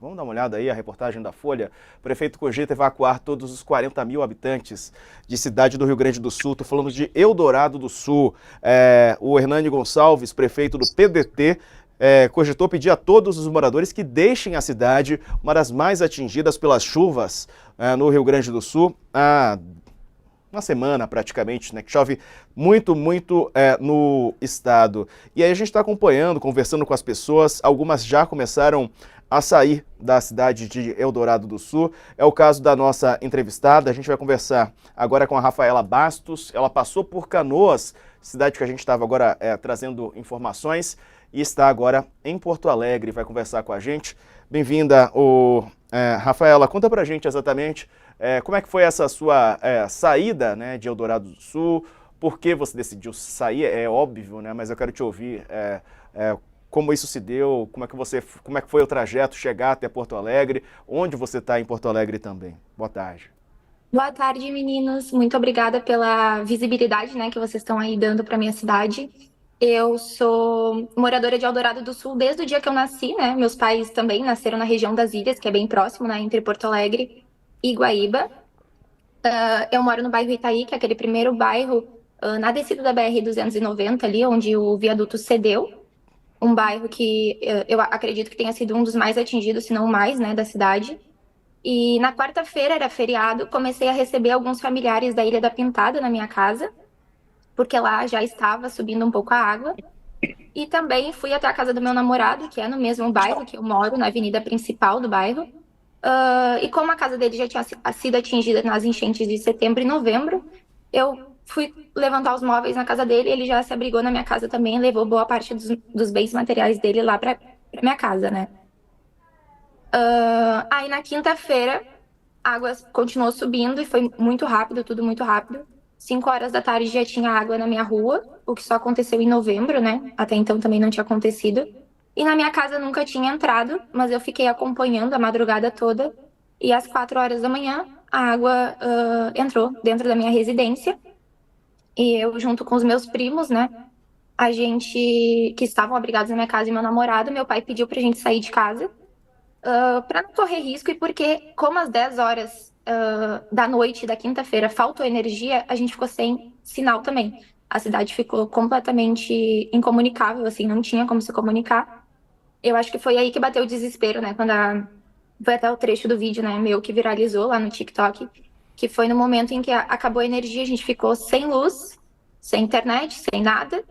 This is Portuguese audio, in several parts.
Vamos dar uma olhada aí, a reportagem da Folha. O prefeito cogita evacuar todos os 40 mil habitantes de cidade do Rio Grande do Sul. Estou falando de Eldorado do Sul. O Hernani Gonçalves, prefeito do PDT, cogitou pedir a todos os moradores que deixem a cidade, uma das mais atingidas pelas chuvas no Rio Grande do Sul, há uma semana praticamente, né, que chove muito no estado. E aí a gente está acompanhando, conversando com as pessoas, algumas já começaram a sair da cidade de Eldorado do Sul. É o caso da nossa entrevistada. A gente vai conversar agora com a Rafaela Bastos. Ela passou por Canoas, cidade que a gente estava agora trazendo informações, e está agora em Porto Alegre. Vai conversar com a gente. Bem-vinda, Rafaela. Conta pra gente exatamente como é que foi essa sua saída, né, de Eldorado do Sul. Por que você decidiu sair? É óbvio, né, mas eu quero te ouvir como isso se deu, como é que foi o trajeto chegar até Porto Alegre, onde você está em Porto Alegre também. Boa tarde. Boa tarde, meninos. Muito obrigada pela visibilidade, né, que vocês estão aí dando para minha cidade. Eu sou moradora de Eldorado do Sul desde o dia que eu nasci, né? Meus pais também nasceram na região das Ilhas, que é bem próximo, né, entre Porto Alegre e Guaíba. Eu moro no bairro Itaí, que é aquele primeiro bairro na descida da BR-290 ali, onde o viaduto cedeu. Um bairro que eu acredito que tenha sido um dos mais atingidos, se não o mais, né, da cidade. E na quarta-feira, era feriado, comecei a receber alguns familiares da Ilha da Pintada na minha casa, porque lá já estava subindo um pouco a água. E também fui até a casa do meu namorado, que é no mesmo bairro que eu moro, na avenida principal do bairro. E como a casa dele já tinha sido atingida nas enchentes de setembro e novembro, eu fui levantar os móveis na casa dele, ele já se abrigou na minha casa também, levou boa parte dos bens materiais dele lá para minha casa, né? Aí na quinta-feira, a água continuou subindo e foi muito rápido, tudo muito rápido. 5 horas da tarde já tinha água na minha rua, o que só aconteceu em novembro, né? Até então também não tinha acontecido. E na minha casa nunca tinha entrado, mas eu fiquei acompanhando a madrugada toda. E às 4 horas da manhã, a água entrou dentro da minha residência. E eu, junto com os meus primos, né? A gente, que estavam abrigados na minha casa e meu namorado, meu pai pediu pra gente sair de casa para não correr risco e porque, como às 10 horas da noite da quinta-feira faltou energia, a gente ficou sem sinal também. A cidade ficou completamente incomunicável, assim, não tinha como se comunicar. Eu acho que foi aí que bateu o desespero, né? Foi até o trecho do vídeo, né, meu, que viralizou lá no TikTok, que foi no momento em que acabou a energia, a gente ficou sem luz, sem internet, sem nada,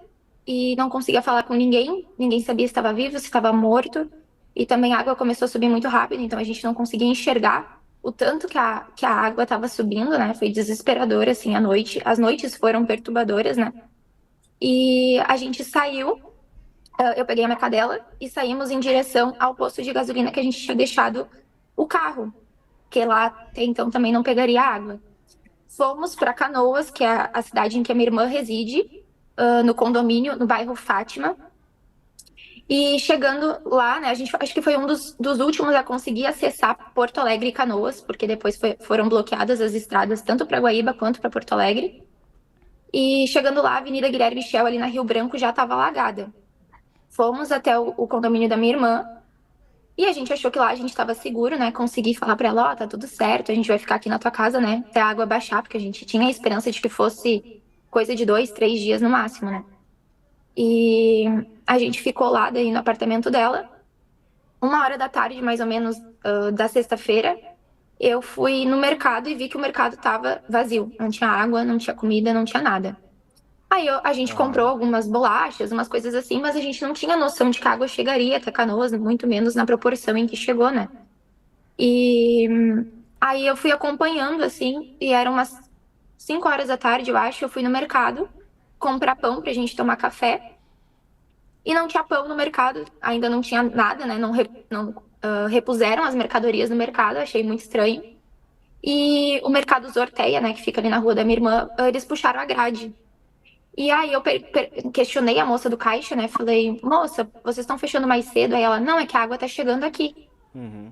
e não conseguia falar com ninguém, ninguém sabia se estava vivo, se estava morto. E também a água começou a subir muito rápido, então a gente não conseguia enxergar o tanto que a água estava subindo, né? Foi desesperador, assim, a noite. As noites foram perturbadoras, né? E a gente saiu, eu peguei a minha cadela e saímos em direção ao posto de gasolina que a gente tinha deixado o carro, que lá até então também não pegaria água. Fomos para Canoas, que é a cidade em que a minha irmã reside, no condomínio, no bairro Fátima. E chegando lá, né, a gente acho que foi um dos últimos a conseguir acessar Porto Alegre e Canoas, porque depois foram bloqueadas as estradas tanto para Guaíba quanto para Porto Alegre. E chegando lá, a Avenida Guilherme Michel, ali na Rio Branco, já estava alagada. Fomos até o condomínio da minha irmã e a gente achou que lá a gente estava seguro, né? Consegui falar para ela: ó, tá tudo certo, a gente vai ficar aqui na tua casa, né? Até a água baixar, porque a gente tinha a esperança de que fosse coisa de 2, 3 dias no máximo, né? E a gente ficou lá daí no apartamento dela. 1 hora da tarde, mais ou menos, da sexta-feira, eu fui no mercado e vi que o mercado estava vazio. Não tinha água, não tinha comida, não tinha nada. Aí a gente comprou Aham. algumas bolachas, umas coisas assim, mas a gente não tinha noção de que a água chegaria até Canoas, muito menos na proporção em que chegou, né? E aí eu fui acompanhando, assim, e eram umas 5 horas da tarde, eu acho, eu fui no mercado comprar pão pra gente tomar café. E não tinha pão no mercado, ainda não tinha nada, né? Não repuseram as mercadorias no mercado, achei muito estranho. E o mercado Zorteia, né, que fica ali na rua da minha irmã, eles puxaram a grade. E aí eu questionei a moça do caixa, né? Falei: moça, vocês estão fechando mais cedo? Aí ela: não, é que a água tá chegando aqui. Uhum.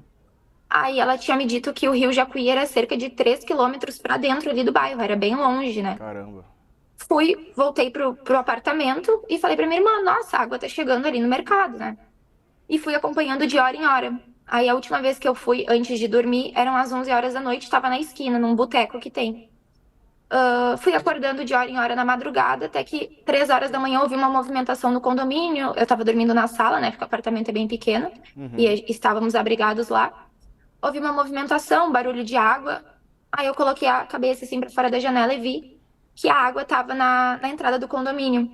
Aí ela tinha me dito que o Rio Jacuí era cerca de 3 quilômetros para dentro ali do bairro, era bem longe, né? Caramba. Voltei pro apartamento e falei pra minha irmã: nossa, a água tá chegando ali no mercado, né? E fui acompanhando de hora em hora. Aí a última vez que eu fui, antes de dormir, eram às 11 horas da noite, estava na esquina, num boteco que tem. Fui acordando de hora em hora na madrugada, até que 3 horas da manhã houve uma movimentação no condomínio. Eu estava dormindo na sala, né? Porque o apartamento é bem pequeno, e estávamos abrigados lá. Houve uma movimentação, barulho de água. Aí eu coloquei a cabeça assim para fora da janela e vi que a água estava na entrada do condomínio.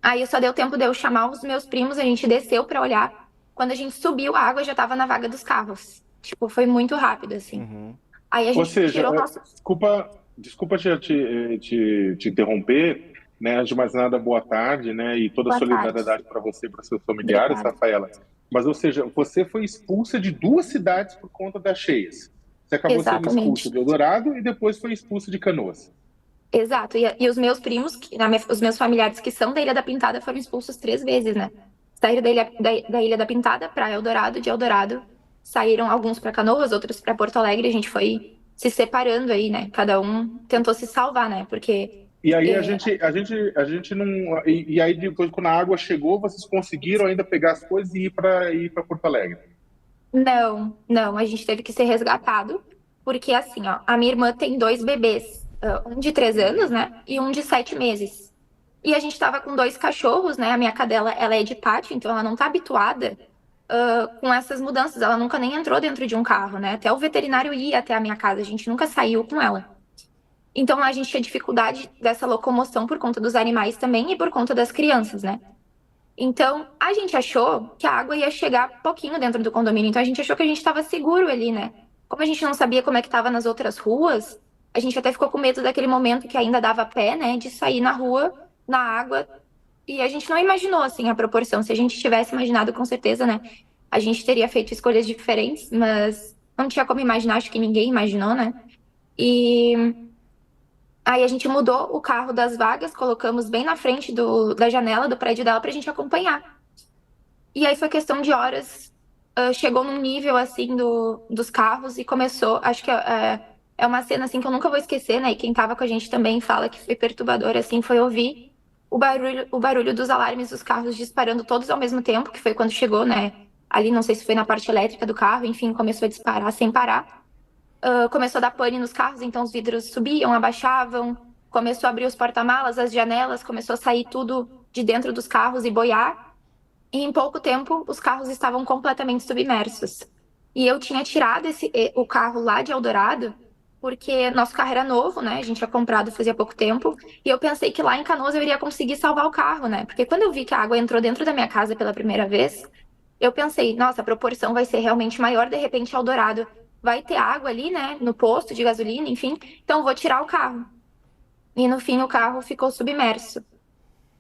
Aí só deu tempo de eu chamar os meus primos, a gente desceu para olhar. Quando a gente subiu, a água já estava na vaga dos carros. Tipo, foi muito rápido, assim. Uhum. Aí a Ou gente seja, tirou nosso. desculpa te interromper, né? Antes de mais nada, boa tarde, né? E toda a Boa tarde. solidariedade para você e para seus familiares, Obrigada. Rafaela. Mas, ou seja, você foi expulsa de 2 cidades por conta das cheias. Você acabou sendo expulsa Exatamente. de Eldorado e depois foi expulsa de Canoas. Exato. E os meus primos, os meus familiares que são da Ilha da Pintada foram expulsos 3 vezes, né? Saíram da Ilha da Pintada para Eldorado, de Eldorado saíram alguns para Canoas, outros para Porto Alegre. A gente foi se separando aí, né? Cada um tentou se salvar, né? Porque E aí é, a gente não. E aí depois, quando a água chegou, vocês conseguiram ainda pegar as coisas e ir para Porto Alegre. não, a gente teve que ser resgatado, porque assim, ó, a minha irmã tem 2 bebês, um de 3 anos, né? E um de 7 meses. E a gente tava com 2 cachorros, né? A minha cadela, ela é de pátio, então ela não tá habituada com essas mudanças. Ela nunca nem entrou dentro de um carro, né? Até o veterinário ia até a minha casa, a gente nunca saiu com ela. Então a gente tinha dificuldade dessa locomoção por conta dos animais também e por conta das crianças, né? Então a gente achou que a água ia chegar pouquinho dentro do condomínio, então a gente achou que a gente estava seguro ali, né? Como a gente não sabia como é que estava nas outras ruas, a gente até ficou com medo daquele momento que ainda dava pé, né? De sair na rua, na água, e a gente não imaginou, assim, a proporção. Se a gente tivesse imaginado, com certeza, né? A gente teria feito escolhas diferentes, mas não tinha como imaginar, acho que ninguém imaginou, né? E aí a gente mudou o carro das vagas, colocamos bem na frente da janela do prédio dela pra gente acompanhar. E aí foi questão de horas, chegou num nível, assim, dos carros e começou, acho que é uma cena, assim, que eu nunca vou esquecer, né? E quem tava com a gente também fala que foi perturbador, assim, foi ouvir o barulho dos alarmes dos carros disparando todos ao mesmo tempo, que foi quando chegou, né? Ali, não sei se foi na parte elétrica do carro, enfim, começou a disparar sem parar. Começou a dar pane nos carros, então os vidros subiam, abaixavam, começou a abrir os porta-malas, as janelas, começou a sair tudo de dentro dos carros e boiar. E em pouco tempo, os carros estavam completamente submersos. E eu tinha tirado o carro lá de Eldorado, porque nosso carro era novo, né? A gente tinha comprado fazia pouco tempo. E eu pensei que lá em Canoas eu iria conseguir salvar o carro, né? Porque quando eu vi que a água entrou dentro da minha casa pela primeira vez, eu pensei, nossa, a proporção vai ser realmente maior, de repente Eldorado vai ter água ali, né? No posto de gasolina, enfim. Então eu vou tirar o carro. E no fim o carro ficou submerso.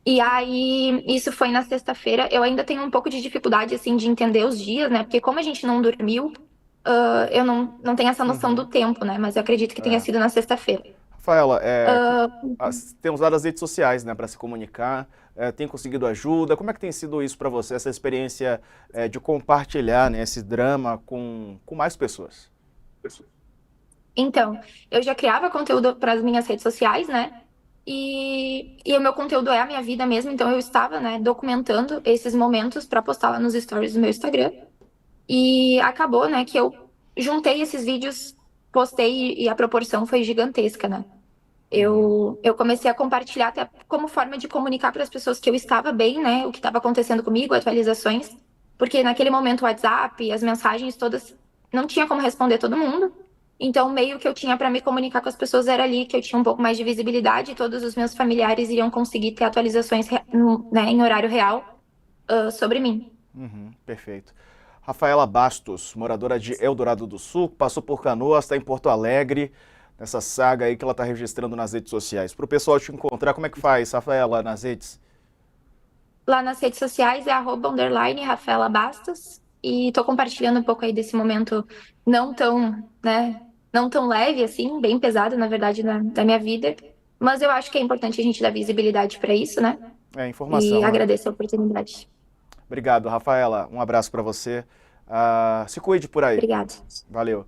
E aí, isso foi na sexta-feira. Eu ainda tenho um pouco de dificuldade, assim, de entender os dias, né? Porque como a gente não dormiu, eu não tenho essa noção do tempo, né? Mas eu acredito que tenha É. sido na sexta-feira. Rafaela, temos usado as redes sociais, né, para se comunicar, tem conseguido ajuda. Como é que tem sido isso para você, essa experiência de compartilhar, né, esse drama com mais pessoas? Então, eu já criava conteúdo para as minhas redes sociais, né? E o meu conteúdo é a minha vida mesmo, então eu estava, né, documentando esses momentos para postar lá nos stories do meu Instagram. E acabou, né, que eu juntei esses vídeos, postei e a proporção foi gigantesca, né? Eu comecei a compartilhar até como forma de comunicar para as pessoas que eu estava bem, né? O que estava acontecendo comigo, atualizações. Porque naquele momento o WhatsApp, as mensagens todas, não tinha como responder todo mundo. Então, o meio que eu tinha para me comunicar com as pessoas era ali, que eu tinha um pouco mais de visibilidade, e todos os meus familiares iriam conseguir ter atualizações, né, em horário real, sobre mim. Perfeito. Rafaela Bastos, moradora de Eldorado do Sul, passou por Canoas, está em Porto Alegre, nessa saga aí que ela está registrando nas redes sociais. Para o pessoal te encontrar, como é que faz, Rafaela, nas redes? Lá nas redes sociais é @Rafaela Bastos. E tô compartilhando um pouco aí desse momento não tão, né, não tão leve assim, bem pesado, na verdade, da minha vida. Mas eu acho que é importante a gente dar visibilidade para isso, né? É E informação, né? agradeço a oportunidade. Obrigado, Rafaela. Um abraço para você. Se cuide por aí. Obrigada. Valeu.